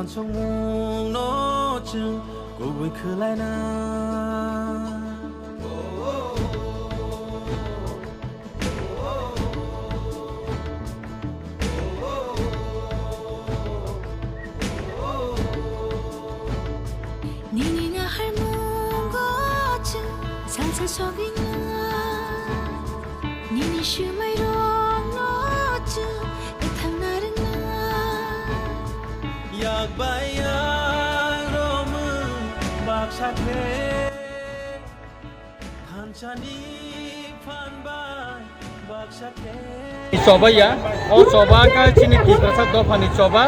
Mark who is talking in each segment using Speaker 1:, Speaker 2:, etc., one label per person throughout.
Speaker 1: song mung no chung go we khulai na
Speaker 2: Nini na har mung go chung salsa sogina Nini shumai rong no chung etham narna
Speaker 1: yak bayang rom bak sakhe phanchani phan bai bak sakhe
Speaker 3: coba ya, oh coba kan sini tiprasa dofani coba,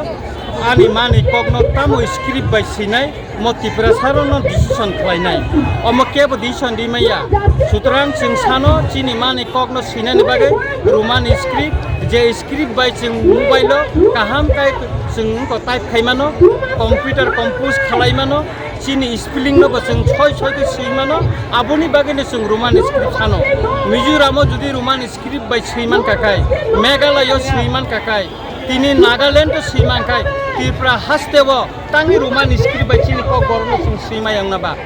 Speaker 3: ani mani kogno tamu script by sinai, mo tiprasa rono decision kelainai, omo kebo decision di maya, sutrang sing sano sini mani kogno sinai ni bagai, rumani script, je script by sing mobile lo, kaham kai sing ko type kai mano, computer compose kelai mano, sini spelling no basing choi ke sing mano, aboni bagai ni sing rumani script sano, Mizoramo judi rumani script by Sriman kakai, Meghalaya Sriman kakai, tini Nagaland to Sriman kai, Tripura hastewo, tangi rumani script by chini ko gorno sing Srima yang naba.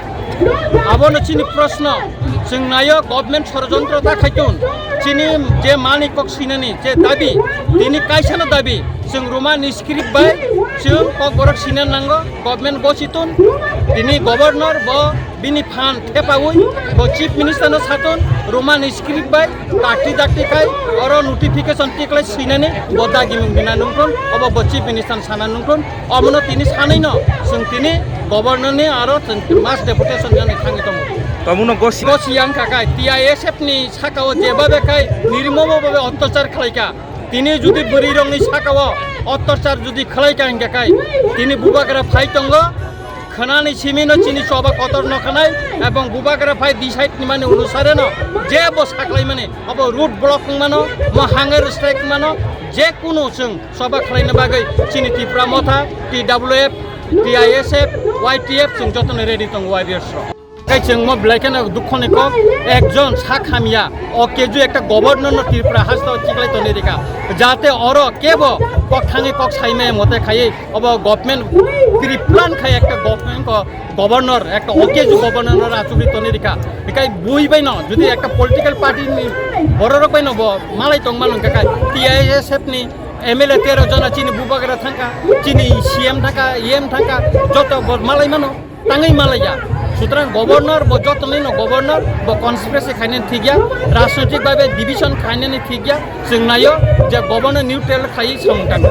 Speaker 3: Abono chini prasno, sing nayo government ষড়যন্ত্রতা খাইতুন, chini je mani kok sinani, je dabi, tini kaisana dabi, sing rumani script by sing ko gorok sinan nango, government bositun, tini governor bo bini fan thepawui, bo chief minister no satun, rumani script by dakti kai, oro notification tiklai sinani, bo dagi mungkina nungkun, obo bo chief minister sana nungkun, omono tini sanai no, sing tini governor ni aro mass deputation jani thangi tomu.
Speaker 4: Tamuno gosi
Speaker 3: yang kakai, TISF ni sakao jebabe kai, nirmomo babe অত্যাচার খালাইকা, তিনি যদি বরিরং ni sakao অত্যাচার যদি খালাইকা ইংকা kai, তিনি বুবাকরা ফাইতঙ্গ, খানানি Cimino চিনি সবা কতর নখানাই এবং বুবাকরা phi decide নি মানে অনুসারে ন যে ব সাকলাই মানে অব রুট ব্লকিং মানো ম হাঙ্গার স্ট্রাইক মানো যে কোনো जों সবা খালাইনো বাগै চিনি ত্রিপুরা মথা TWF TISF YTF जों যতনে রেডি দं ওয়ারিয়ার্স जों म ब्लाइकेन दुखनि को एकजन साखामिया अकेजु एकटा गभर्नर त्रिपुरा हास्ताव चिक्लाय तनेरिका जाते अर केबो कखाङे कक साइमे मते खायै अब गभर्नमेन्ट त्रिप्लान खाय एकटा गभर्नमेन्ट को गभर्नर एकटा अकेजु गभर्नर आचुरि तनेरिका बेकाय बुइबाय न जुदि एकटा पलिटिकल पार्टी नि बररक बाय न मालाय दं मालुं काकाय TISF नि MLA 13 जना चिनि बुबागरा थांका चिनि CM थांका EM थांका जत मालाय मानो ताङै मालाया সুতরাং গভর্নর বা যতনে গভর্নর বা কনস্পিরেসি খাইনে ঠিক গিয়া রাজনৈতিকভাবে ডিভিশন খাইনে ঠিক গিয়া जों नायो जे गभर्नर निउट्रेल खायै समथान